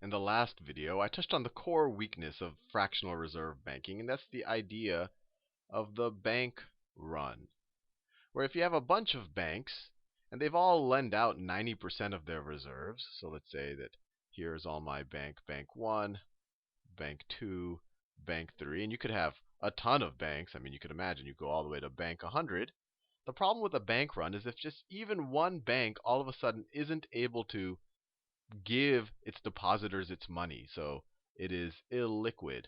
In the last video, I touched on the core weakness of fractional reserve banking, and that's the idea of the bank run. Where if you have a bunch of banks, and they've all lent out 90% of their reserves, so let's say that here's all my bank 1, bank 2, bank 3, and you could have a ton of banks. I mean, you could imagine you go all the way to bank 100. The problem with a bank run is if just even one bank all of a sudden isn't able to give its depositors its money. So it is illiquid,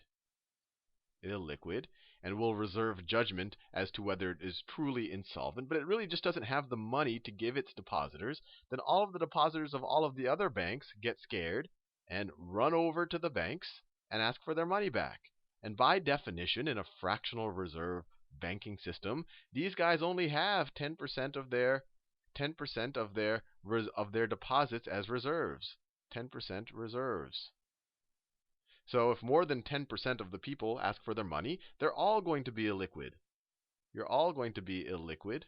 and will reserve judgment as to whether it is truly insolvent, but it really just doesn't have the money to give its depositors. Then all of the depositors of all of the other banks get scared and run over to the banks and ask for their money back. And by definition, in a fractional reserve banking system, these guys only have 10% of their deposits as reserves. 10% reserves. So if more than 10% of the people ask for their money, they're all going to be illiquid. You're all going to be illiquid.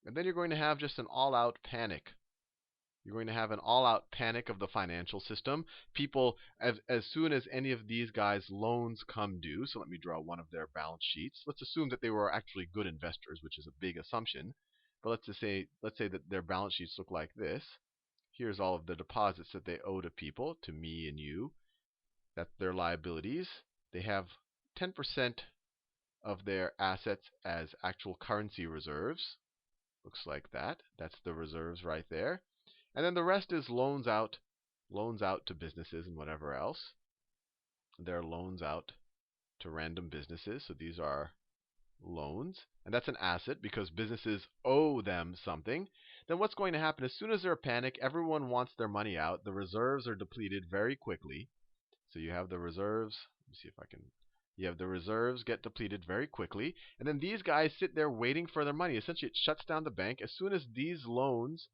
And then you're going to have just an all-out panic. You're going to have an all-out panic of the financial system. People, as soon as any of these guys' loans come due, so let me draw one of their balance sheets. Let's assume that they were actually good investors, which is a big assumption. But let's say that their balance sheets look like this. Here's all of the deposits that they owe to people, to me and you. That's their liabilities. They have 10% of their assets as actual currency reserves. Looks like that. That's the reserves right there. And then the rest is loans out to businesses and whatever else. They're loans out to random businesses. So these are loans. And that's an asset because businesses owe them something. Then what's going to happen? As soon as there's a panic, everyone wants their money out. The reserves are depleted very quickly. So you have the reserves. Let me see if I can. You have the reserves get depleted very quickly. And then these guys sit there waiting for their money. Essentially, it shuts down the bank. As soon as these loans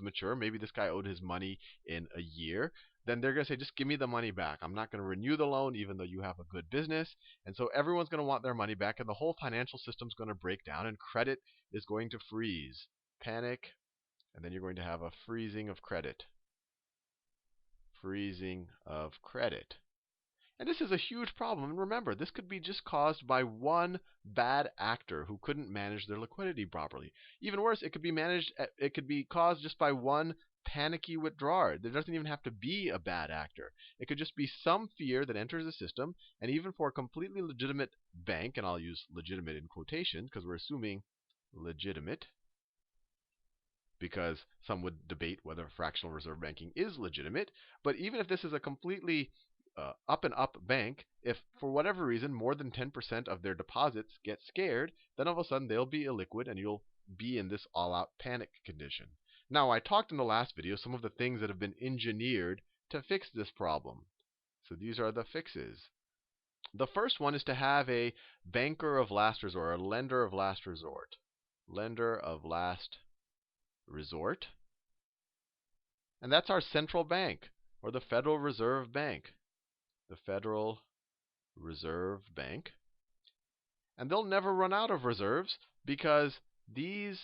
mature, maybe this guy owed his money in a year, then they're going to say, just give me the money back. I'm not going to renew the loan even though you have a good business. And so everyone's going to want their money back, and the whole financial system's going to break down, and credit is going to freeze. Panic, and then you're going to have a freezing of credit. Freezing of credit. And this is a huge problem. And remember, this could be just caused by one bad actor who couldn't manage their liquidity properly. Even worse, it could be caused just by one panicky withdrawer. There doesn't even have to be a bad actor. It could just be some fear that enters the system, and even for a completely legitimate bank, and I'll use legitimate in quotation because we're assuming legitimate, because some would debate whether fractional reserve banking is legitimate. But even if this is a completely up and up bank, if for whatever reason more than 10% of their deposits get scared, then all of a sudden they'll be illiquid and you'll be in this all-out panic condition. Now, I talked in the last video some of the things that have been engineered to fix this problem. So these are the fixes. The first one is to have a banker of last resort, a lender of last resort. Lender of last resort. And that's our central bank, or the Federal Reserve Bank. The Federal Reserve Bank. And they'll never run out of reserves because these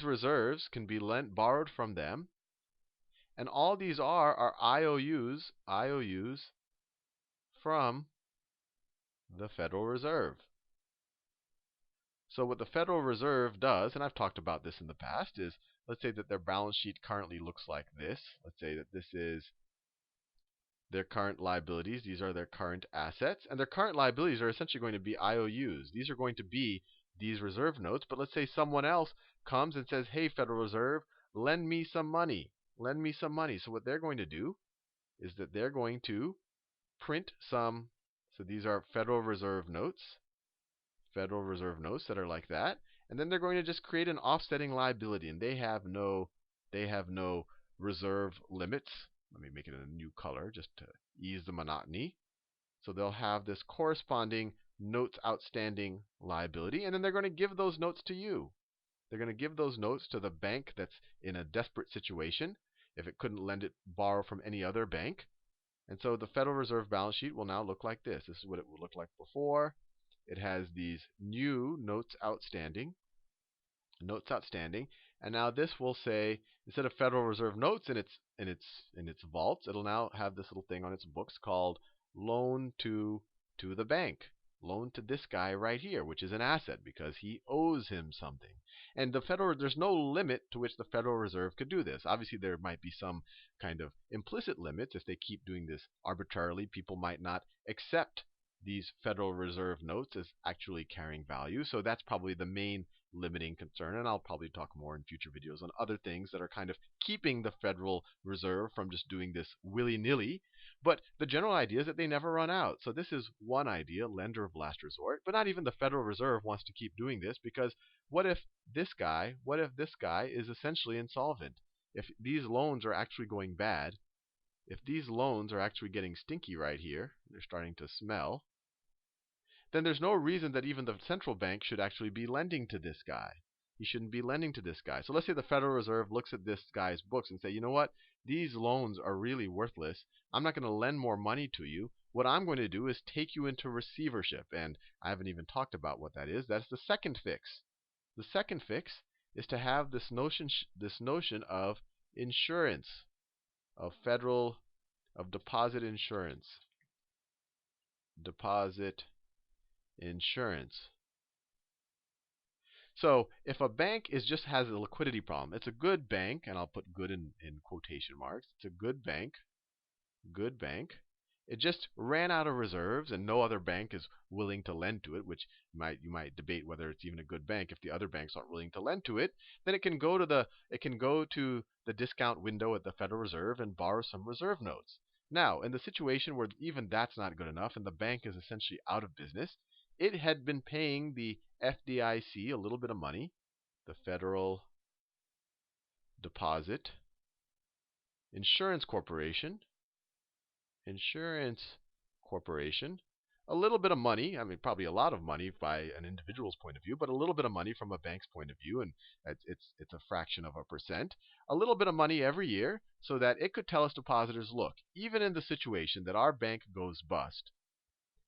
reserves can be borrowed from them. And all these are IOUs from the Federal Reserve. So what the Federal Reserve does, and I've talked about this in the past, is let's say that their balance sheet currently looks like this. Let's say that this is their current liabilities. These are their current assets. And their current liabilities are essentially going to be IOUs. These are going to be these reserve notes. But let's say someone else comes and says, hey, Federal Reserve, lend me some money. Lend me some money. So what they're going to do is that they're going to print some. So these are Federal Reserve notes. Federal Reserve notes that are like that. And then they're going to just create an offsetting liability. And they have no reserve limits. Let me make it in a new color just to ease the monotony. So they'll have this corresponding notes outstanding liability, and then they're going to give those notes to you. They're going to give those notes to the bank that's in a desperate situation if it couldn't borrow from any other bank. And so the Federal Reserve balance sheet will now look like this. This is what it would look like before. It has these new notes outstanding. And now this will say, instead of Federal Reserve notes in in its vaults, it'll now have this little thing on its books called loan to the bank. Loan to this guy right here, which is an asset because he owes him something. And there's no limit to which the Federal Reserve could do this. Obviously, there might be some kind of implicit limits. If they keep doing this arbitrarily, people might not accept these Federal Reserve notes as actually carrying value. So that's probably the main limiting concern, and I'll probably talk more in future videos on other things that are kind of keeping the Federal Reserve from just doing this willy-nilly. But the general idea is that they never run out. So this is one idea, lender of last resort. But not even the Federal Reserve wants to keep doing this, because what if this guy is essentially insolvent? If these loans are actually going bad, if these loans are actually getting stinky right here, they're starting to smell, then there's no reason that even the central bank should actually be lending to this guy. He shouldn't be lending to this guy. So let's say the Federal Reserve looks at this guy's books and say, you know what? These loans are really worthless. I'm not going to lend more money to you. What I'm going to do is take you into receivership. And I haven't even talked about what that is. That's the second fix. The second fix is to have this notion of insurance, of deposit insurance. Deposit insurance. So if a bank has a liquidity problem, it's a good bank, and I'll put good in quotation marks. It's a good bank. It just ran out of reserves, and no other bank is willing to lend to it, which you might debate whether it's even a good bank if the other banks aren't willing to lend to it. Then it can go to the discount window at the Federal Reserve and borrow some reserve notes. Now, in the situation where even that's not good enough and the bank is essentially out of business, it had been paying the FDIC a little bit of money, the Federal Deposit Insurance Corporation, a little bit of money. I mean, probably a lot of money by an individual's point of view, but a little bit of money from a bank's point of view, and it's a fraction of a percent. A little bit of money every year so that it could tell its depositors, look, even in the situation that our bank goes bust,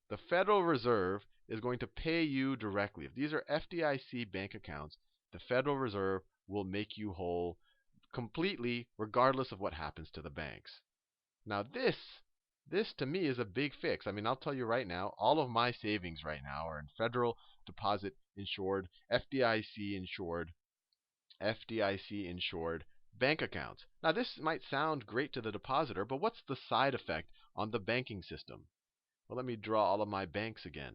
the Federal Reserve is going to pay you directly. If these are FDIC bank accounts, the Federal Reserve will make you whole completely, regardless of what happens to the banks. Now this to me is a big fix. I mean, I'll tell you right now, all of my savings right now are in Federal Deposit insured, FDIC insured bank accounts. Now this might sound great to the depositor, but what's the side effect on the banking system? Well, let me draw all of my banks again.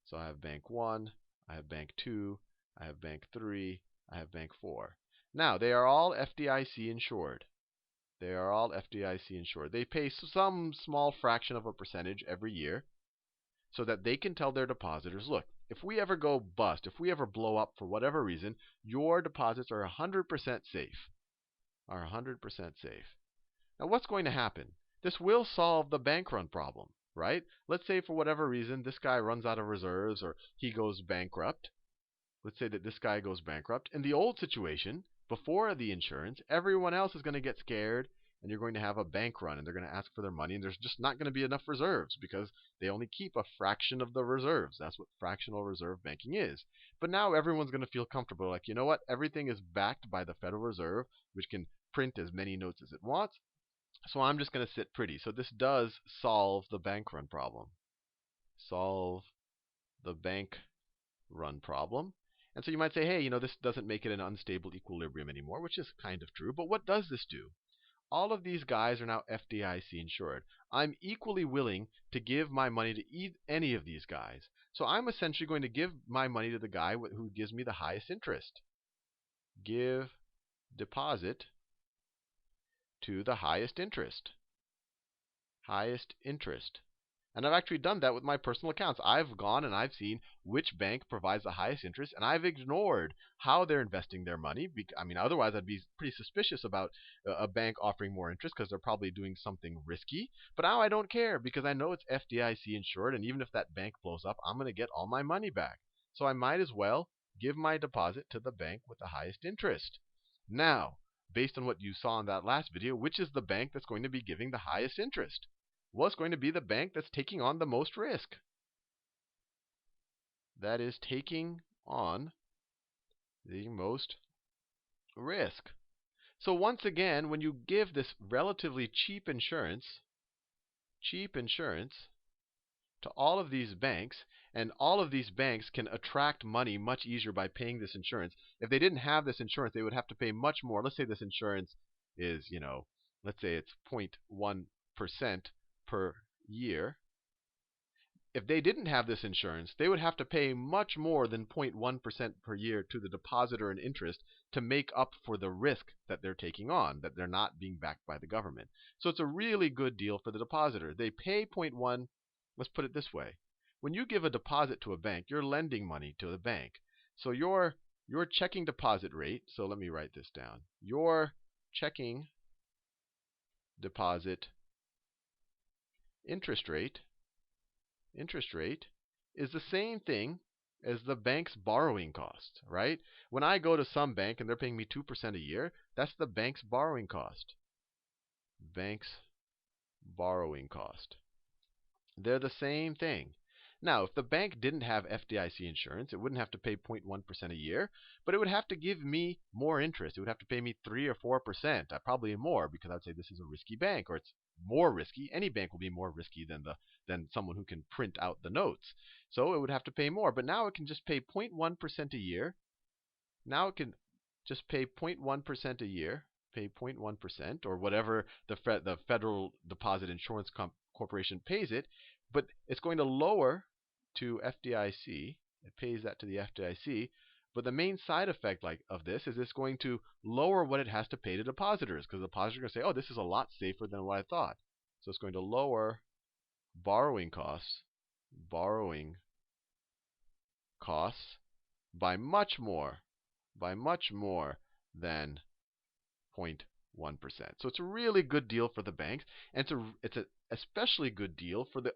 So I have Bank 1, I have Bank 2, I have Bank 3, I have Bank 4. Now, they are all FDIC insured. They pay some small fraction of a percentage every year so that they can tell their depositors, look, if we ever go bust, if we ever blow up for whatever reason, your deposits are 100% safe. Now, what's going to happen? This will solve the bank run problem, right? Let's say for whatever reason this guy runs out of reserves or he goes bankrupt. Let's say that this guy goes bankrupt. In the old situation, before the insurance, everyone else is going to get scared and you're going to have a bank run and they're going to ask for their money and there's just not going to be enough reserves because they only keep a fraction of the reserves. That's what fractional reserve banking is. But now everyone's going to feel comfortable. Like, you know what? Everything is backed by the Federal Reserve, which can print as many notes as it wants. So I'm just going to sit pretty. So this does solve the bank run problem. And so you might say, hey, you know, this doesn't make it an unstable equilibrium anymore, which is kind of true. But what does this do? All of these guys are now FDIC insured. I'm equally willing to give my money to any of these guys. So I'm essentially going to give my money to the guy who gives me the highest interest. Give deposit to the highest interest. And I've actually done that with my personal accounts. I've gone and I've seen which bank provides the highest interest, and I've ignored how they're investing their money. I mean, otherwise I'd be pretty suspicious about a bank offering more interest because they're probably doing something risky. But now I don't care because I know it's FDIC insured, and even if that bank blows up, I'm going to get all my money back. So I might as well give my deposit to the bank with the highest interest. Now, based on what you saw in that last video, which is the bank that's going to be giving the highest interest? Well, it's going to be the bank that's taking on the most risk. That is taking on the most risk. So once again, when you give this relatively cheap insurance to all of these banks, and all of these banks can attract money much easier by paying this insurance. If they didn't have this insurance, they would have to pay much more. Let's say this insurance is, let's say it's 0.1% per year. If they didn't have this insurance, they would have to pay much more than 0.1% per year to the depositor in interest to make up for the risk that they're taking on, that they're not being backed by the government. So it's a really good deal for the depositor. They pay 0.1. Let's put it this way. When you give a deposit to a bank, you're lending money to the bank. So your checking deposit rate, so let me write this down. Your checking deposit interest rate is the same thing as the bank's borrowing cost, right? When I go to some bank and they're paying me 2% a year, that's the bank's borrowing cost. Bank's borrowing cost. They're the same thing. Now, if the bank didn't have FDIC insurance, it wouldn't have to pay 0.1% a year, but it would have to give me more interest. It would have to pay me 3 or 4%, probably more, because I would say this is a risky bank, or it's more risky. Any bank will be more risky than someone who can print out the notes. So it would have to pay more. But now it can just pay 0.1% a year. Now it can just pay 0.1% a year, pay 0.1%, or whatever the Federal Deposit Insurance Corporation pays it. But it's going to lower to FDIC. It pays that to the FDIC. But the main side effect of this is it's going to lower what it has to pay to depositors, because the depositors are going to say, oh, this is a lot safer than what I thought. So it's going to lower borrowing costs by much more than 0.1%. So it's a really good deal for the banks, and it's an especially good deal for the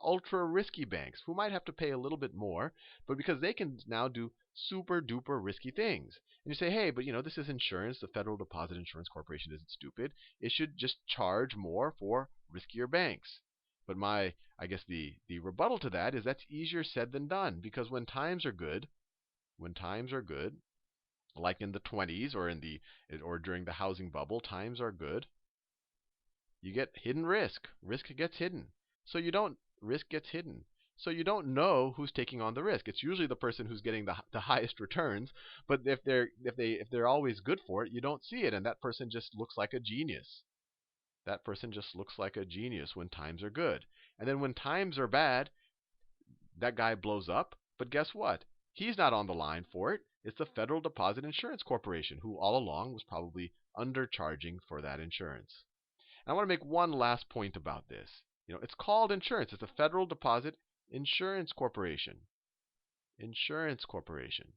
ultra risky banks, who might have to pay a little bit more, but because they can now do super duper risky things. And you say, hey, but this is insurance. The Federal Deposit Insurance Corporation isn't stupid. It should just charge more for riskier banks. But I guess the rebuttal to that is that's easier said than done, because when times are good, like in the 20s or during the housing bubble, times are good. You get hidden risk. Risk gets hidden. Risk gets hidden. So you don't know who's taking on the risk. It's usually the person who's getting the highest returns. But if they're always good for it, you don't see it, and that person just looks like a genius. That person just looks like a genius when times are good. And then when times are bad, that guy blows up. But guess what? He's not on the line for it. It's the Federal Deposit Insurance Corporation, who all along was probably undercharging for that insurance. And I want to make one last point about this. It's called insurance. It's the Federal Deposit Insurance Corporation. Insurance Corporation.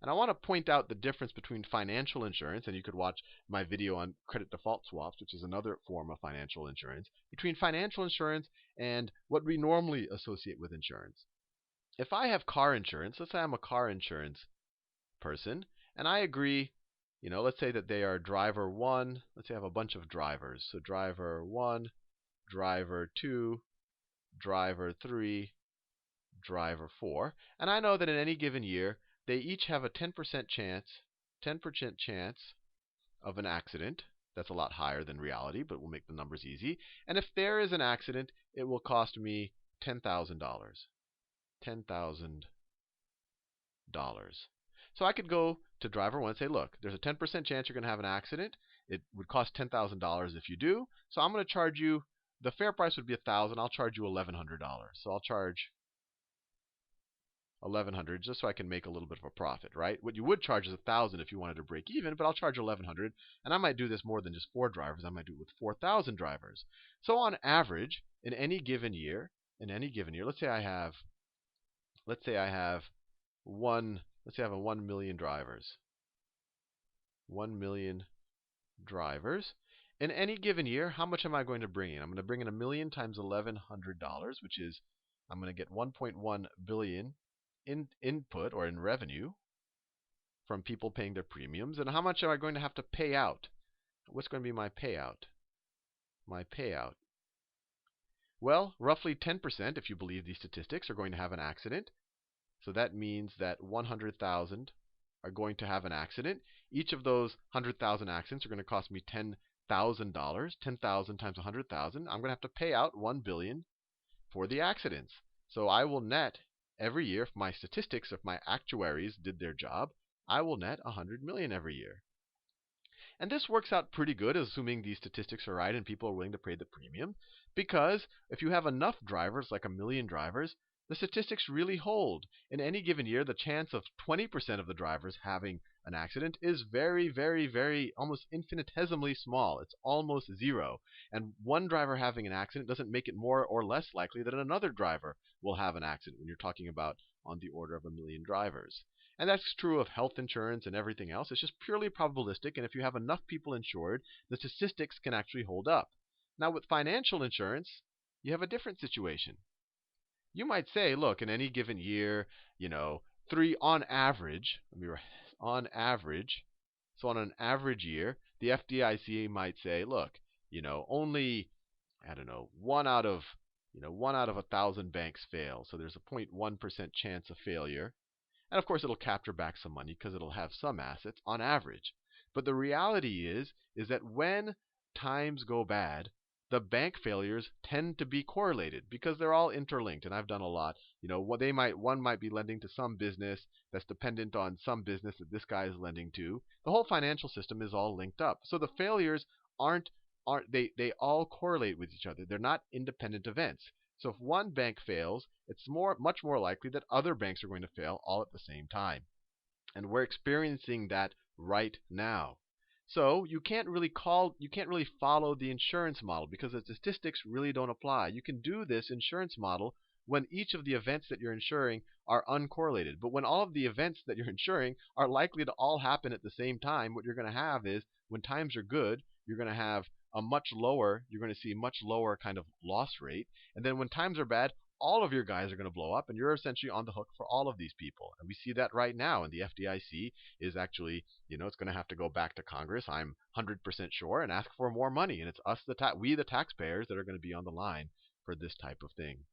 And I want to point out the difference between financial insurance, and you could watch my video on credit default swaps, which is another form of financial insurance, between financial insurance and what we normally associate with insurance. If I have car insurance, let's say I'm a car insurance person, and I agree, let's say that they are driver 1. Let's say I have a bunch of drivers. So driver 1, driver 2, driver 3, driver 4. And I know that in any given year, they each have a 10% chance of an accident. That's a lot higher than reality, but we'll make the numbers easy. And if there is an accident, it will cost me $10,000. $10,000. So I could go to driver 1 and say, look, there's a 10% chance you're going to have an accident. It would cost $10,000 if you do. So I'm going to charge you, the fair price would be $1,000. I'll charge you $1,100. So I'll charge $1,100 just so I can make a little bit of a profit, right? What you would charge is $1,000 if you wanted to break even, but I'll charge $1,100, and I might do this more than just 4 drivers. I might do it with 4,000 drivers. So on average, in any given year, let's say I have 1 million drivers. 1 million drivers. In any given year, how much am I going to bring in? I'm going to bring in 1 million times $1,100, which is I'm going to get 1.1 billion in input or in revenue from people paying their premiums. And how much am I going to have to pay out? What's going to be my payout? Well, roughly 10%, if you believe these statistics, are going to have an accident. So that means that 100,000 are going to have an accident. Each of those 100,000 accidents are going to cost me $10,000. 10,000 times 100,000. I'm going to have to pay out $1 billion for the accidents. So I will net every year, if my statistics, if my actuaries did their job, I will net $100 million every year. And this works out pretty good, assuming these statistics are right and people are willing to pay the premium. Because if you have enough drivers, like 1 million drivers, the statistics really hold. In any given year, the chance of 20% of the drivers having an accident is very, very, very, almost infinitesimally small. It's almost zero. And one driver having an accident doesn't make it more or less likely that another driver will have an accident when you're talking about on the order of 1 million drivers. And that's true of health insurance and everything else. It's just purely probabilistic, and if you have enough people insured, the statistics can actually hold up. Now, with financial insurance, you have a different situation. You might say, look, in any given year, on average, on average, so on an average year, the FDIC might say, look, only, I don't know, one out of 1,000 banks fail. So there's a 0.1% chance of failure. And of course, it'll capture back some money because it'll have some assets on average. But the reality is that when times go bad, the bank failures tend to be correlated because they're all interlinked. And I've done a lot. One might be lending to some business that's dependent on some business that this guy is lending to. The whole financial system is all linked up. So the failures they all correlate with each other. They're not independent events. So if one bank fails, it's much more likely that other banks are going to fail all at the same time. And we're experiencing that right now. So you can't really follow the insurance model because the statistics really don't apply. You can do this insurance model when each of the events that you're insuring are uncorrelated. But when all of the events that you're insuring are likely to all happen at the same time, what you're going to have is when times are good, you're going to have you're going to see a much lower kind of loss rate. And then when times are bad, all of your guys are going to blow up, and you're essentially on the hook for all of these people. And we see that right now. And the FDIC is actually, it's going to have to go back to Congress, I'm 100% sure, and ask for more money. And it's us, we the taxpayers, that are going to be on the line for this type of thing.